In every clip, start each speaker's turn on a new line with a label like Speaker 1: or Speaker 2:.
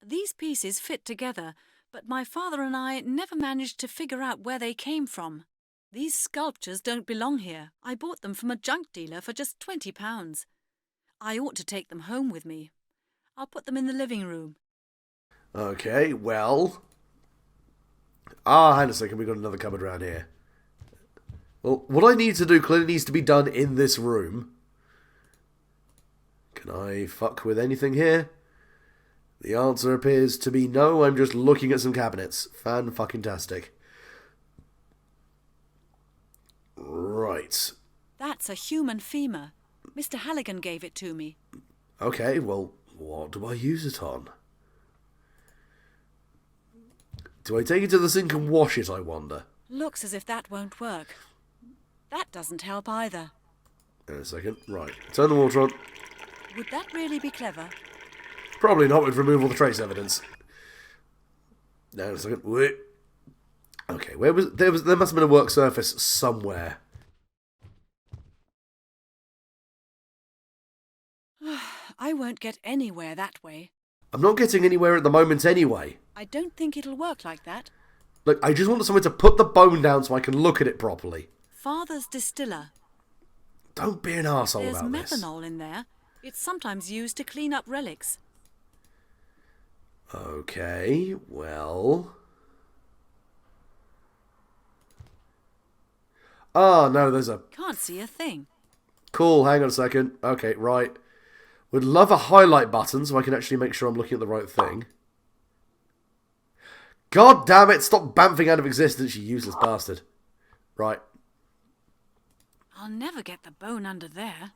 Speaker 1: These pieces fit together, but my father and I never managed to figure out where they came from. These sculptures don't belong here. I bought them from a junk dealer for just £20. I ought to take them home with me. I'll put them in the living room.
Speaker 2: Okay, well... hang on a second, we've got another cupboard around here. Well, what I need to do clearly needs to be done in this room. Can I fuck with anything here? The answer appears to be no, I'm just looking at some cabinets. Fan-fucking-tastic. Right.
Speaker 1: That's a human femur. Mr. Halligan gave it to me.
Speaker 2: Okay, well, what do I use it on? Do I take it to the sink and wash it, I wonder?
Speaker 1: Looks as if that won't work. That doesn't help either.
Speaker 2: Hang on a second. Right. Turn the water on.
Speaker 1: Would that really be clever?
Speaker 2: Probably not, with remove all the trace evidence. Hang on a second. Wait. Okay, there must have been a work surface somewhere.
Speaker 1: I won't get anywhere that way.
Speaker 2: I'm not getting anywhere at the moment anyway.
Speaker 1: I don't think it'll work like that.
Speaker 2: Look, I just want someone to put the bone down so I can look at it properly.
Speaker 1: Father's distiller.
Speaker 2: Don't be an arsehole about this.
Speaker 1: There's methanol in there. It's sometimes used to clean up relics.
Speaker 2: Okay, well... no, there's a...
Speaker 1: Can't see a thing.
Speaker 2: Cool, hang on a second. Okay, right. Would love a highlight button so I can actually make sure I'm looking at the right thing. God damn it, stop bamfing out of existence, you useless bastard. Right.
Speaker 1: I'll never get the bone under there.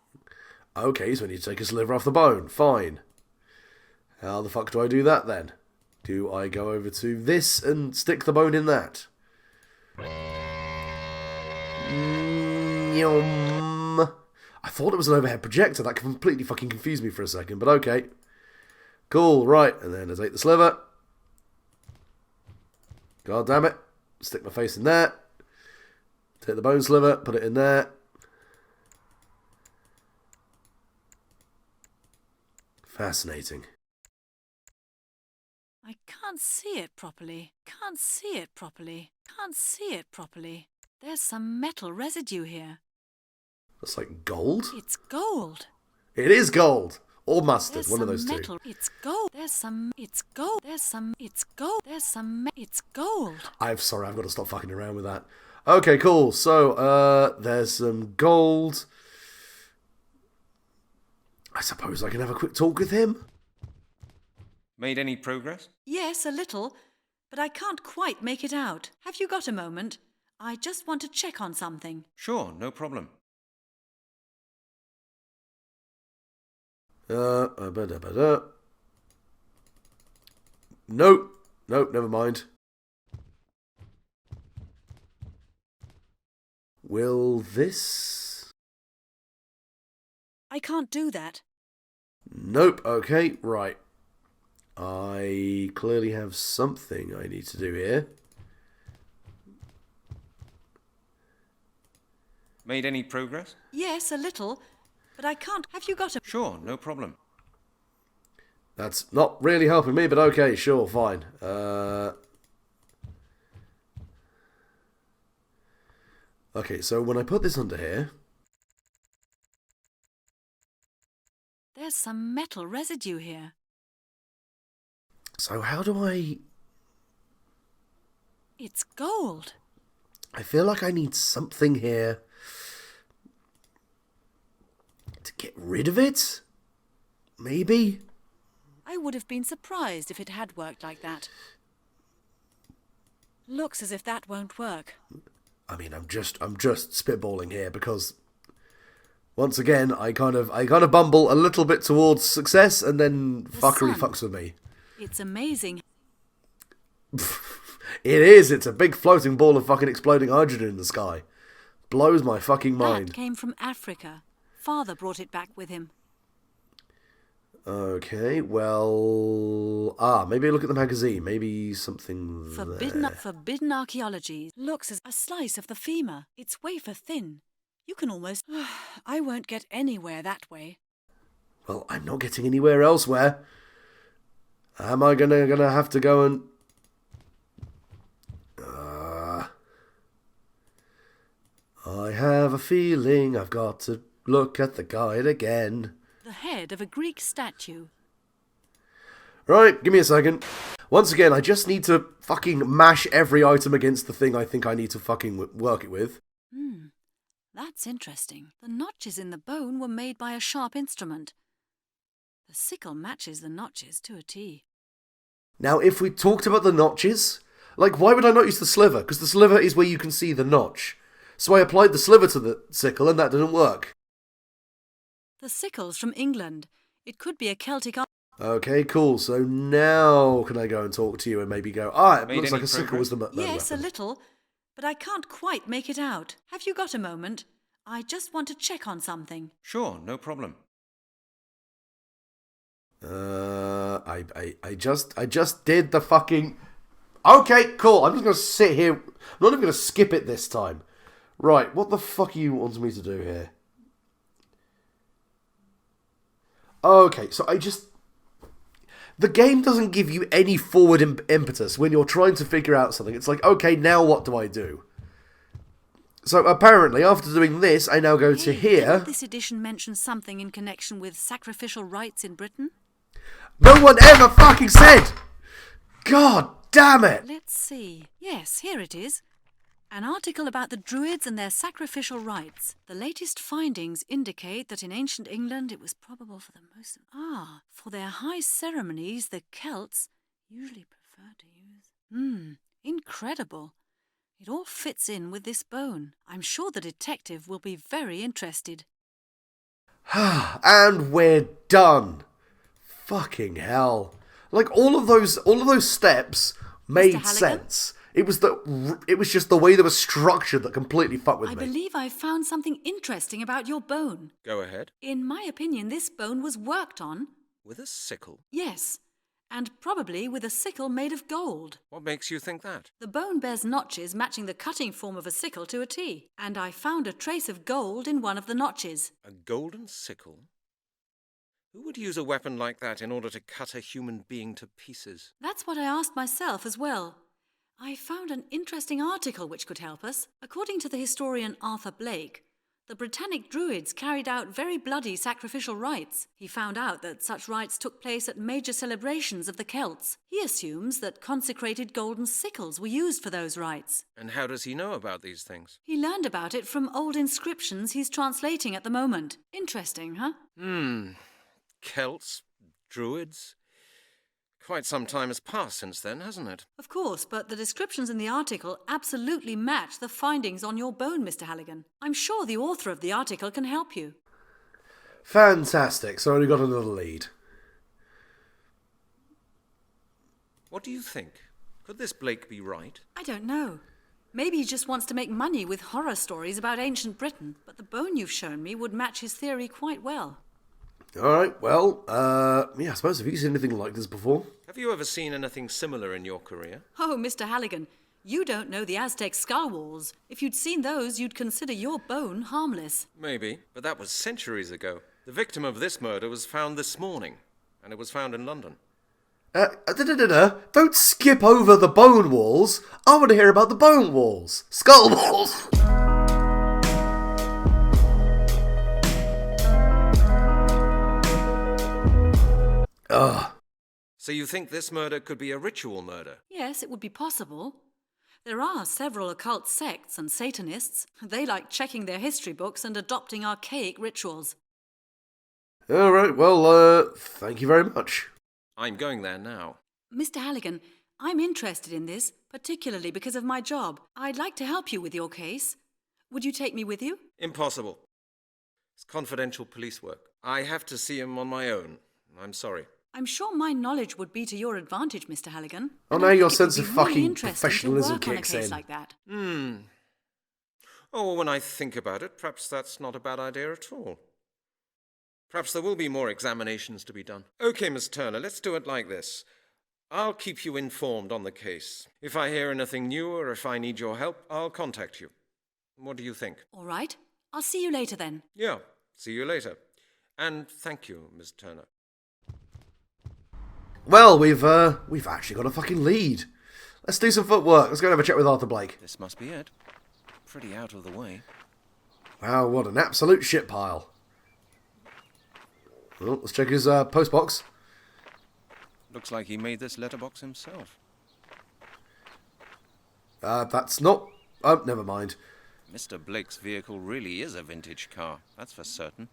Speaker 2: Okay, so I need to take a sliver off the bone. Fine. How the fuck do I do that then? Do I go over to this and stick the bone in that? I thought it was an overhead projector. That completely fucking confused me for a second, but okay. Cool, right. And then I take the sliver. God damn it. Stick my face in there. Take the bone sliver, put it in there. Fascinating.
Speaker 1: I can't see it properly. Can't see it properly. Can't see it properly. There's some metal residue here.
Speaker 2: That's like gold?
Speaker 1: It's gold.
Speaker 2: It is gold. Or mustard,
Speaker 1: There's
Speaker 2: one of
Speaker 1: some
Speaker 2: those
Speaker 1: metal.
Speaker 2: two.
Speaker 1: It's gold. There's some. It's gold. There's some. It's gold. There's some. It's gold.
Speaker 2: I'm sorry, I've got to stop fucking around with that. Okay, cool. So, there's some gold. I suppose I can have a quick talk with him.
Speaker 3: Made any progress?
Speaker 1: Yes, a little, but I can't quite make it out. Have you got a moment? I just want to check on something.
Speaker 3: Sure, no problem.
Speaker 2: Nope. Nope, never mind. Will this?
Speaker 1: I can't do that.
Speaker 2: Nope, okay, right. I clearly have something I need to do here.
Speaker 3: Made any progress?
Speaker 1: Yes, a little, but I can't. Have you got a...
Speaker 3: Sure, no problem.
Speaker 2: That's not really helping me, but okay, sure, fine. Okay, so when I put this under here...
Speaker 1: There's some metal residue here.
Speaker 2: So how do I...
Speaker 1: It's gold.
Speaker 2: I feel like I need something here to get rid of it? Maybe?
Speaker 1: I would have been surprised if it had worked like that. Looks as if that won't work.
Speaker 2: I mean, I'm just spitballing here because once again, I kind of bumble a little bit towards success and then fuckery fucks with me.
Speaker 1: It's amazing.
Speaker 2: It is. It's a big floating ball of fucking exploding hydrogen in the sky. Blows my fucking mind.
Speaker 1: That came from Africa. Father brought it back with him.
Speaker 2: Okay, well... maybe look at the magazine. Maybe something
Speaker 1: Forbidden archaeology. Looks as a slice of the femur. It's wafer thin. You can almost... I won't get anywhere that way.
Speaker 2: Well, I'm not getting anywhere elsewhere. Am I gonna have to go and... I have a feeling I've got to look at the guide again.
Speaker 1: The head of a Greek statue.
Speaker 2: Right, give me a second. Once again, I just need to fucking mash every item against the thing I think I need to fucking work it with.
Speaker 1: That's interesting. The notches in the bone were made by a sharp instrument. The sickle matches the notches to a T.
Speaker 2: Now, if we talked about the notches, like, why would I not use the sliver? Because the sliver is where you can see the notch. So I applied the sliver to the sickle and that didn't work.
Speaker 1: The sickle's from England. It could be a Celtic art.
Speaker 2: Okay, cool. So now can I go and talk to you and maybe go, it
Speaker 3: Made
Speaker 2: looks
Speaker 3: any
Speaker 2: like a sickle was the
Speaker 1: Yes, a
Speaker 2: weapon.
Speaker 1: little, but I can't quite make it out. Have you got a moment? I just want to check on something.
Speaker 3: Sure, no problem.
Speaker 2: I just did the fucking... Okay, cool. I'm just going to sit here. I'm not even going to skip it this time. Right, what the fuck are you wanting me to do here? Okay, so the game doesn't give you any forward impetus when you're trying to figure out something. It's like, okay, now what do I do? So apparently, after doing this, I now go to here.
Speaker 1: Didn't this edition mention something in connection with sacrificial rites in Britain?
Speaker 2: No one ever fucking said! God damn it!
Speaker 1: Let's see. Yes, here it is. An article about the Druids and their sacrificial rites. The latest findings indicate that in ancient England it was probable for the most... for their high ceremonies, the Celts usually preferred to use... Incredible. It all fits in with this bone. I'm sure the detective will be very interested.
Speaker 2: And we're done. Fucking hell. Like, all of those steps made
Speaker 1: Halligan?
Speaker 2: sense. It was just the way they were structured that completely fucked with
Speaker 1: I
Speaker 2: me.
Speaker 1: believe I've found something interesting about your bone.
Speaker 3: Go ahead.
Speaker 1: In my opinion, this bone was worked on.
Speaker 3: With a sickle?
Speaker 1: Yes, and probably with a sickle made of gold.
Speaker 3: What makes you think that?
Speaker 1: The bone bears notches matching the cutting form of a sickle to a T, and I found a trace of gold in one of the notches.
Speaker 3: A golden sickle? Who would use a weapon like that in order to cut a human being to pieces?
Speaker 1: That's what I asked myself as well. I found an interesting article which could help us. According to the historian Arthur Blake, the Britannic Druids carried out very bloody sacrificial rites. He found out that such rites took place at major celebrations of the Celts. He assumes that consecrated golden sickles were used for those rites.
Speaker 3: And how does he know about these things?
Speaker 1: He learned about it from old inscriptions he's translating at the moment. Interesting, huh?
Speaker 3: Celts? Druids? Quite some time has passed since then, hasn't it?
Speaker 1: Of course, but the descriptions in the article absolutely match the findings on your bone, Mr. Halligan. I'm sure the author of the article can help you.
Speaker 2: Fantastic. So I only got another lead.
Speaker 3: What do you think? Could this Blake be right?
Speaker 1: I don't know. Maybe he just wants to make money with horror stories about ancient Britain, but the bone you've shown me would match his theory quite well.
Speaker 2: Alright, well, I suppose, have you seen anything like this before?
Speaker 3: Have you ever seen anything similar in your career?
Speaker 1: Oh, Mr. Halligan, you don't know the Aztec skull walls. If you'd seen those, you'd consider your bone harmless.
Speaker 3: Maybe, but that was centuries ago. The victim of this murder was found this morning, and it was found in London.
Speaker 2: Don't skip over the bone walls. I want to hear about the bone walls. Skull walls. Ugh.
Speaker 3: So you think this murder could be a ritual murder?
Speaker 1: Yes, it would be possible. There are several occult sects and Satanists. They like checking their history books and adopting archaic rituals.
Speaker 2: Alright, well, thank you very much.
Speaker 3: I'm going there now.
Speaker 1: Mr. Halligan, I'm interested in this, particularly because of my job. I'd like to help you with your case. Would you take me with you?
Speaker 3: Impossible. It's confidential police work. I have to see him on my own. I'm sorry.
Speaker 1: I'm sure my knowledge would be to your advantage, Mr. Halligan.
Speaker 2: Oh,
Speaker 1: And
Speaker 2: now
Speaker 1: I
Speaker 2: your
Speaker 1: think it would
Speaker 2: sense
Speaker 1: be
Speaker 2: of
Speaker 1: really
Speaker 2: fucking
Speaker 1: interesting
Speaker 2: professionalism
Speaker 1: to work
Speaker 2: kicks
Speaker 1: on a case
Speaker 2: in.
Speaker 1: like that.
Speaker 3: Oh, when I think about it, perhaps that's not a bad idea at all. Perhaps there will be more examinations to be done. Okay, Miss Turner, let's do it like this. I'll keep you informed on the case. If I hear anything new or if I need your help, I'll contact you. What do you think?
Speaker 1: All right. I'll see you later then.
Speaker 3: Yeah, see you later. And thank you, Miss Turner.
Speaker 2: Well, we've actually got a fucking lead. Let's do some footwork. Let's go and have a chat with Arthur Blake.
Speaker 3: This must be it. Pretty out of the way.
Speaker 2: Wow, what an absolute shit pile. Well, let's check his postbox.
Speaker 3: Looks like he made this letterbox himself.
Speaker 2: That's not... Oh, never mind.
Speaker 3: Mr. Blake's vehicle really is a vintage car, that's for certain.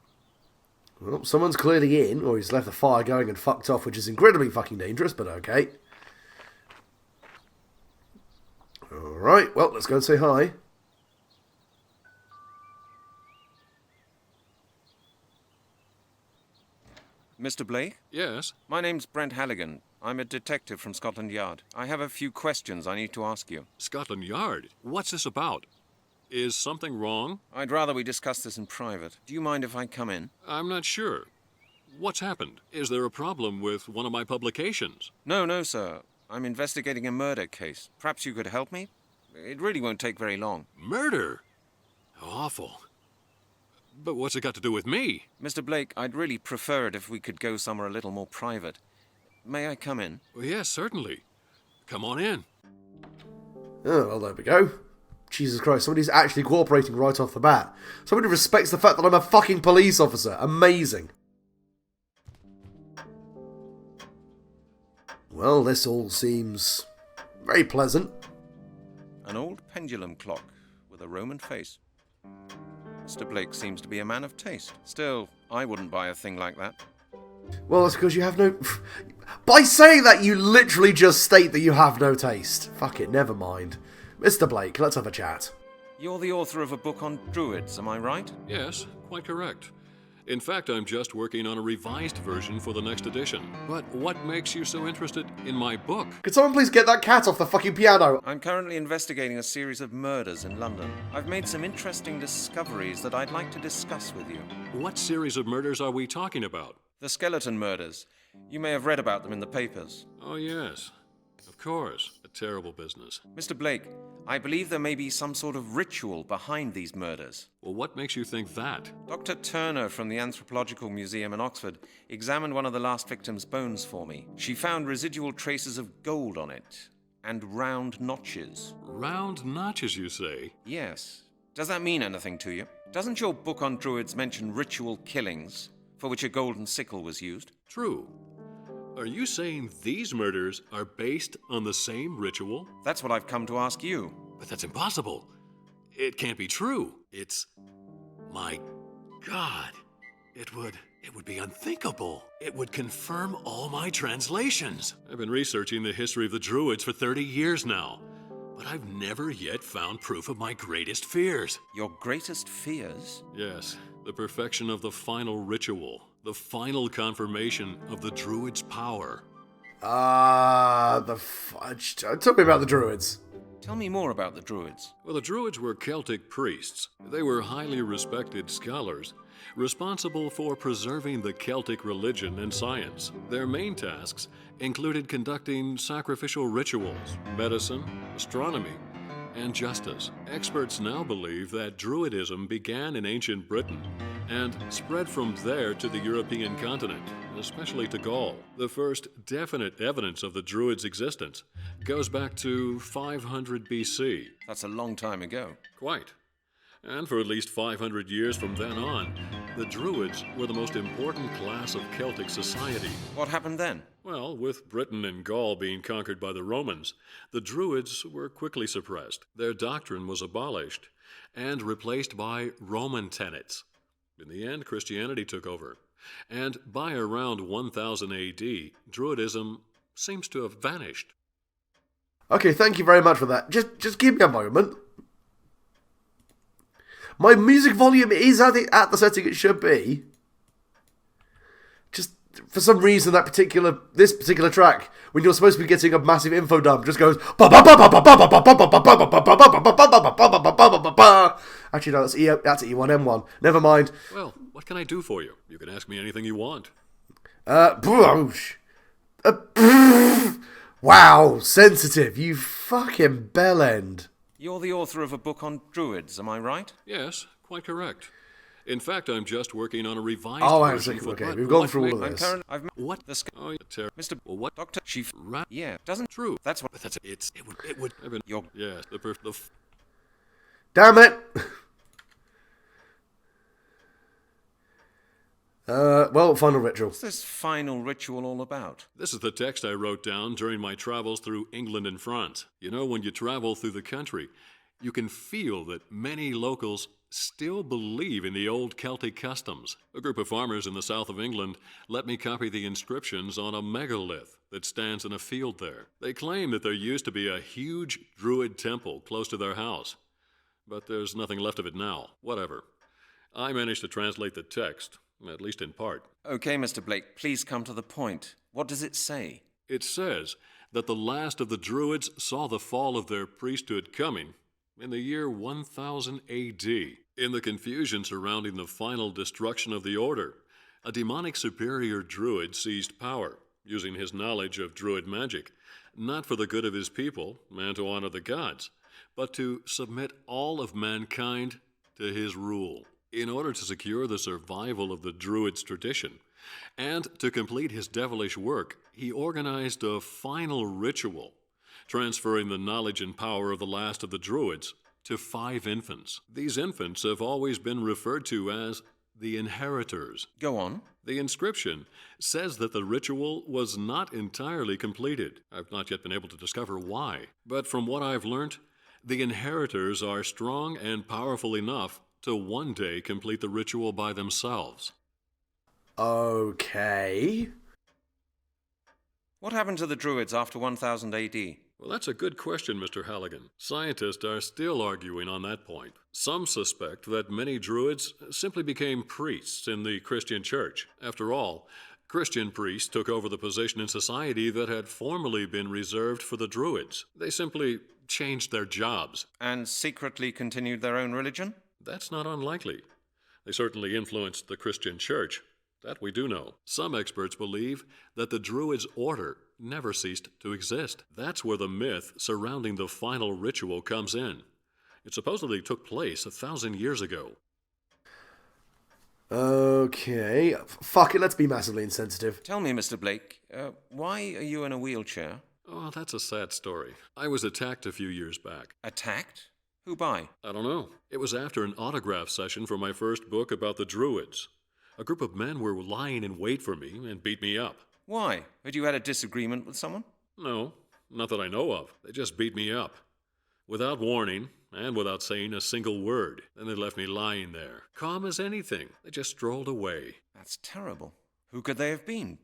Speaker 2: Well, someone's clearly in, or he's left the fire going and fucked off, which is incredibly fucking dangerous, but okay. Alright, well, let's go and say hi.
Speaker 3: Mr. Blake?
Speaker 4: Yes?
Speaker 3: My name's Brent Halligan. I'm a detective from Scotland Yard. I have a few questions I need to ask you.
Speaker 4: Scotland Yard? What's this about? Is something wrong?
Speaker 3: I'd rather we discuss this in private. Do you mind if I come in?
Speaker 4: I'm not sure. What's happened? Is there a problem with one of my publications?
Speaker 3: No, sir. I'm investigating a murder case. Perhaps you could help me? It really won't take very long.
Speaker 4: Murder? How awful. But what's it got to do with me?
Speaker 3: Mr. Blake, I'd really prefer it if we could go somewhere a little more private. May I come in?
Speaker 4: Well, yes, certainly. Come on in.
Speaker 2: Oh, well, there we go. Jesus Christ, somebody's actually cooperating right off the bat. Somebody respects the fact that I'm a fucking police officer. Amazing. Well, this all seems very pleasant.
Speaker 3: An old pendulum clock with a Roman face. Mr. Blake seems to be a man of taste. Still, I wouldn't buy a thing like that.
Speaker 2: Well, that's because you have no... By saying that, you literally just state that you have no taste. Fuck it, never mind. Mr. Blake, let's have a chat.
Speaker 3: You're the author of a book on Druids, am I right?
Speaker 4: Yes, quite correct. In fact, I'm just working on a revised version for the next edition. But what makes you so interested in my book?
Speaker 2: Could someone please get that cat off the fucking piano?
Speaker 3: I'm currently investigating a series of murders in London. I've made some interesting discoveries that I'd like to discuss with you.
Speaker 4: What series of murders are we talking about?
Speaker 3: The skeleton murders. You may have read about them in the papers.
Speaker 4: Oh, yes. Of course. A terrible business.
Speaker 3: Mr. Blake, I believe there may be some sort of ritual behind these murders.
Speaker 4: Well, what makes you think that?
Speaker 3: Dr. Turner from the Anthropological Museum in Oxford examined one of the last victim's bones for me. She found residual traces of gold on it and round notches.
Speaker 4: Round notches, you say?
Speaker 3: Yes. Does that mean anything to you? Doesn't your book on Druids mention ritual killings for which a golden sickle was used?
Speaker 4: True. Are you saying these murders are based on the same ritual?
Speaker 3: That's what I've come to ask you.
Speaker 4: But that's impossible. It can't be true. It's... My God. It would be unthinkable. It would confirm all my translations. I've been researching the history of the Druids for 30 years now, but I've never yet found proof of my greatest fears.
Speaker 3: Your greatest fears?
Speaker 4: Yes, the perfection of the final ritual. The final confirmation of the Druids' power.
Speaker 2: The fudge. Tell me about the Druids.
Speaker 3: Tell me more about the Druids.
Speaker 4: Well, the Druids were Celtic priests. They were highly respected scholars, responsible for preserving the Celtic religion and science. Their main tasks included conducting sacrificial rituals, medicine, astronomy, and justice. Experts now believe that Druidism began in ancient Britain and spread from there to the European continent, especially to Gaul. The first definite evidence of the Druids' existence goes back to 500 BC.
Speaker 3: That's a long time ago.
Speaker 4: Quite. And for at least 500 years from then on, the Druids were the most important class of Celtic society.
Speaker 3: What happened then?
Speaker 4: Well, with Britain and Gaul being conquered by the Romans, the Druids were quickly suppressed. Their doctrine was abolished and replaced by Roman tenets. In the end, Christianity took over. And by around 1000 AD, Druidism seems to have vanished.
Speaker 2: Okay, thank you very much for that. Just give me a moment. My music volume is at the setting it should be. Just for some reason, this particular track, when you're supposed to be getting a massive info dump, just goes. Actually, no, that's E1M1. Never mind.
Speaker 4: Well, what can I do for you? You can ask me anything you want.
Speaker 2: Wow, sensitive, you fucking bellend.
Speaker 3: You're the author of a book on Druids, am I right?
Speaker 4: Yes, quite correct. In fact, I'm just working on a revised
Speaker 2: Oh, hang on a
Speaker 4: version
Speaker 2: second.
Speaker 4: for
Speaker 2: Okay,
Speaker 4: what-
Speaker 2: we've gone
Speaker 4: what
Speaker 2: through all
Speaker 4: make-
Speaker 2: of
Speaker 3: I'm
Speaker 2: this.
Speaker 3: currently. I've
Speaker 4: What?
Speaker 3: the
Speaker 4: Oh, yeah,
Speaker 3: Mr.
Speaker 4: What?
Speaker 3: Doctor.
Speaker 4: She right?
Speaker 3: Yeah, doesn't.
Speaker 4: True.
Speaker 3: That's what.
Speaker 4: But that's it would have been.
Speaker 3: You're.
Speaker 4: Yes,
Speaker 2: Damn it! Well, final ritual.
Speaker 3: What's this final ritual all about?
Speaker 4: This is the text I wrote down during my travels through England and France. You know, when you travel through the country, you can feel that many locals still believe in the old Celtic customs. A group of farmers in the south of England let me copy the inscriptions on a megalith that stands in a field there. They claim that there used to be a huge Druid temple close to their house, but there's nothing left of it now. Whatever. I managed to translate the text, at least in part.
Speaker 3: Okay, Mr. Blake, please come to the point. What does it say?
Speaker 4: It says that the last of the Druids saw the fall of their priesthood coming in the year 1000 AD. In the confusion surrounding the final destruction of the order, a demonic superior Druid seized power, using his knowledge of Druid magic, not for the good of his people and to honor the gods, but to submit all of mankind to his rule. In order to secure the survival of the Druids' tradition, and to complete his devilish work, he organized a final ritual, transferring the knowledge and power of the last of the Druids to 5 infants. These infants have always been referred to as the inheritors.
Speaker 3: Go on.
Speaker 4: The inscription says that the ritual was not entirely completed. I've not yet been able to discover why. But from what I've learnt, the inheritors are strong and powerful enough to one day complete the ritual by themselves.
Speaker 2: Okay.
Speaker 3: What happened to the Druids after 1000 AD?
Speaker 4: Well, that's a good question, Mr. Halligan. Scientists are still arguing on that point. Some suspect that many Druids simply became priests in the Christian church. After all, Christian priests took over the position in society that had formerly been reserved for the Druids. They simply changed their jobs.
Speaker 3: And secretly continued their own religion?
Speaker 4: That's not unlikely. They certainly influenced the Christian church. That we do know. Some experts believe that the Druids' order never ceased to exist. That's where the myth surrounding the final ritual comes in. It supposedly took place 1,000 years ago.
Speaker 2: Okay. Fuck it, let's be massively insensitive.
Speaker 3: Tell me, Mr. Blake, why are you in a wheelchair?
Speaker 4: Oh, that's a sad story. I was attacked a few years back.
Speaker 3: Attacked? Who by?
Speaker 4: I don't know. It was after an autograph session for my first book about the Druids. A group of men were lying in wait for me and beat me up.
Speaker 3: Why? Had you had a disagreement with someone?
Speaker 4: No, not that I know of. They just beat me up. Without warning, and without saying a single word. Then they left me lying there, calm as anything. They just strolled away.
Speaker 3: That's terrible. Who could they have been?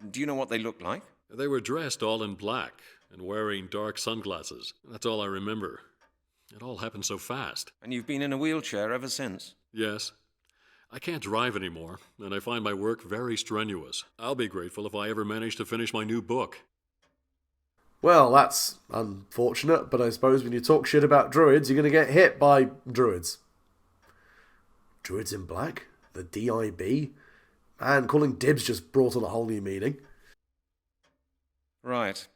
Speaker 3: Do you know what they looked like?
Speaker 4: They were dressed all in black and wearing dark sunglasses. That's all I remember. It all happened so fast.
Speaker 3: And you've been in a wheelchair ever since?
Speaker 4: Yes. I can't drive anymore, and I find my work very strenuous. I'll be grateful if I ever manage to finish my new book.
Speaker 2: Well, that's unfortunate, but I suppose when you talk shit about Druids, you're going to get hit by Druids. Druids in black? The DIB? Man, calling dibs just brought on a whole new meaning.
Speaker 3: Right.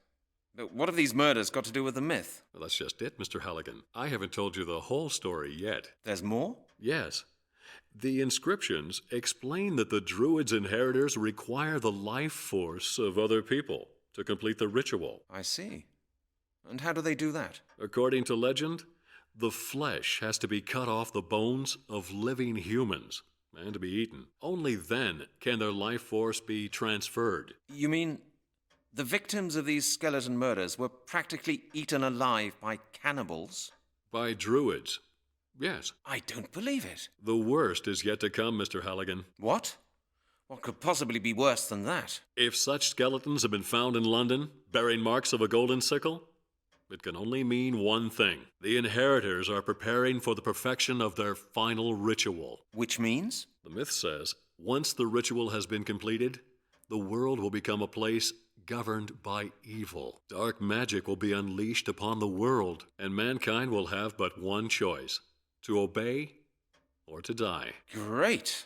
Speaker 3: But what have these murders got to do with the myth?
Speaker 4: Well, that's just it, Mr. Halligan. I haven't told you the whole story yet.
Speaker 3: There's more?
Speaker 4: Yes. The inscriptions explain that the Druids' inheritors require the life force of other people to complete the ritual.
Speaker 3: I see. And how do they do that?
Speaker 4: According to legend, the flesh has to be cut off the bones of living humans and to be eaten. Only then can their life force be transferred.
Speaker 3: You mean the victims of these skeleton murders were practically eaten alive by cannibals?
Speaker 4: By Druids. Yes.
Speaker 3: I don't believe it.
Speaker 4: The worst is yet to come, Mr. Halligan.
Speaker 3: What? What could possibly be worse than that?
Speaker 4: If such skeletons have been found in London, bearing marks of a golden sickle, it can only mean one thing. The inheritors are preparing for the perfection of their final ritual.
Speaker 3: Which means?
Speaker 4: The myth says, once the ritual has been completed, the world will become a place governed by evil. Dark magic will be unleashed upon the world, and mankind will have but one choice: to obey or to die.
Speaker 3: Great.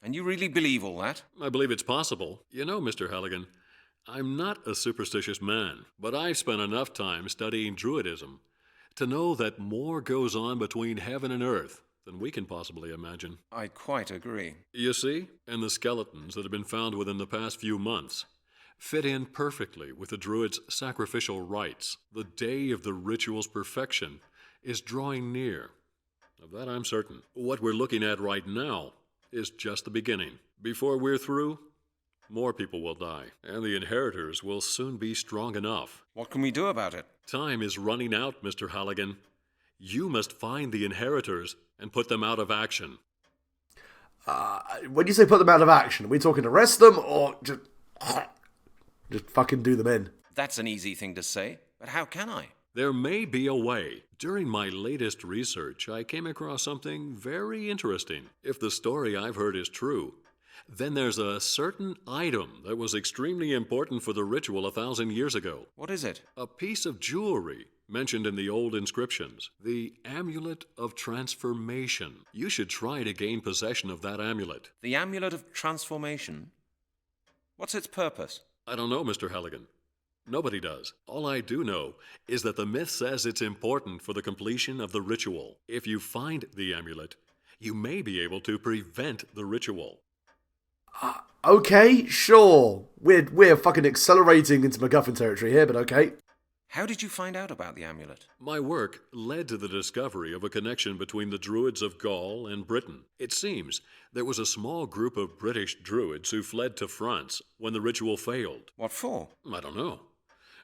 Speaker 3: And you really believe all that?
Speaker 4: I believe it's possible. You know, Mr. Halligan, I'm not a superstitious man, but I've spent enough time studying Druidism to know that more goes on between heaven and earth than we can possibly imagine.
Speaker 3: I quite agree.
Speaker 4: You see, and the skeletons that have been found within the past few months fit in perfectly with the Druids' sacrificial rites. The day of the ritual's perfection is drawing near. Of that I'm certain. What we're looking at right now is just the beginning. Before we're through, more people will die, and the inheritors will soon be strong enough.
Speaker 3: What can we do about it?
Speaker 4: Time is running out, Mr. Halligan. You must find the inheritors and put them out of action.
Speaker 2: When you say put them out of action, are we talking arrest them or just fucking do them in?
Speaker 3: That's an easy thing to say, but how can I?
Speaker 4: There may be a way. During my latest research, I came across something very interesting. If the story I've heard is true, then there's a certain item that was extremely important for the ritual 1,000 years ago.
Speaker 3: What is it?
Speaker 4: A piece of jewelry mentioned in the old inscriptions. The Amulet of Transformation. You should try to gain possession of that amulet.
Speaker 3: The Amulet of Transformation? What's its purpose?
Speaker 4: I don't know, Mr. Halligan. Nobody does. All I do know is that the myth says it's important for the completion of the ritual. If you find the amulet, you may be able to prevent the ritual.
Speaker 2: Okay, sure. We're fucking accelerating into MacGuffin territory here, but okay.
Speaker 3: How did you find out about the amulet?
Speaker 4: My work led to the discovery of a connection between the Druids of Gaul and Britain. It seems there was a small group of British Druids who fled to France when the ritual failed.
Speaker 3: What for?
Speaker 4: I don't know.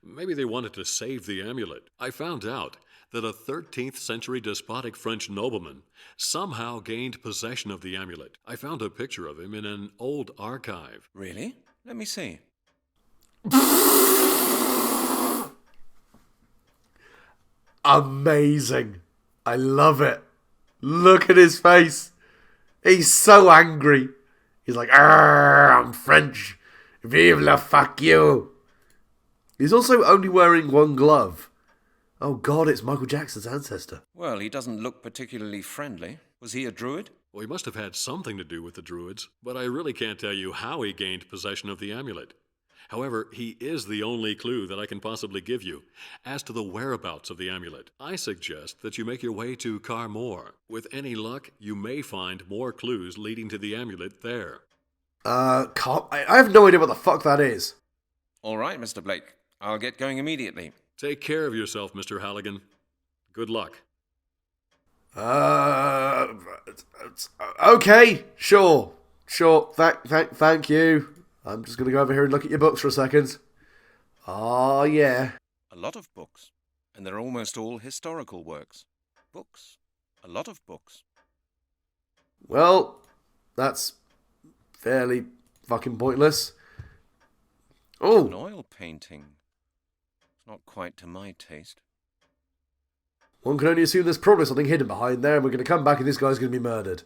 Speaker 4: Maybe they wanted to save the amulet. I found out that a 13th century despotic French nobleman somehow gained possession of the amulet. I found a picture of him in an old archive.
Speaker 3: Really? Let me see.
Speaker 2: Amazing. I love it. Look at his face. He's so angry. He's like, I'm French. Vive la fuck you. He's also only wearing one glove. Oh God, it's Michael Jackson's ancestor.
Speaker 3: Well, he doesn't look particularly friendly. Was he a druid?
Speaker 4: Well, he must have had something to do with the Druids, but I really can't tell you how he gained possession of the amulet. However, he is the only clue that I can possibly give you as to the whereabouts of the amulet. I suggest that you make your way to Carmore. With any luck, you may find more clues leading to the amulet there.
Speaker 2: I have no idea what the fuck that is.
Speaker 3: All right, Mr. Blake. I'll get going immediately.
Speaker 4: Take care of yourself, Mr. Halligan. Good luck.
Speaker 2: Okay, sure. Thank you. I'm just going to go over here and look at your books for a second. Oh, yeah.
Speaker 3: A lot of books. And they're almost all historical works. Books. A lot of books.
Speaker 2: Well, that's fairly fucking pointless.
Speaker 3: An
Speaker 2: Oh,
Speaker 3: oil painting. It's not quite to my taste.
Speaker 2: one can only assume there's probably something hidden behind there, and we're going to come back and this guy's going to be murdered.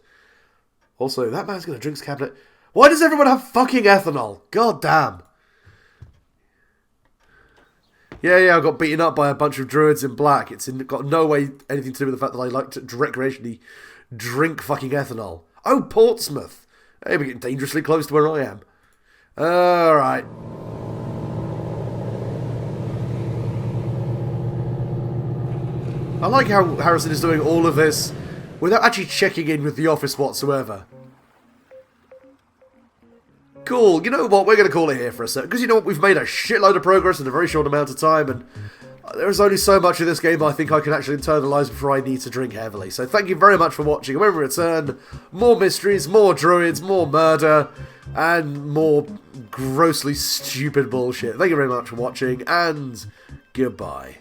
Speaker 2: Also, that man's got a drinks cabinet. Why does everyone have fucking ethanol? God damn. Yeah, I got beaten up by a bunch of druids in black. It's got no way anything to do with the fact that I like to recreationally drink fucking ethanol. Oh, Portsmouth. Hey, we're getting dangerously close to where I am. Alright. I like how Harrison is doing all of this without actually checking in with the office whatsoever. Cool, you know what, we're going to call it here for a sec, because you know what, we've made a shitload of progress in a very short amount of time, and there's only so much of this game I think I can actually internalise before I need to drink heavily. So thank you very much for watching, and when we return, more mysteries, more druids, more murder, and more grossly stupid bullshit. Thank you very much for watching, and goodbye.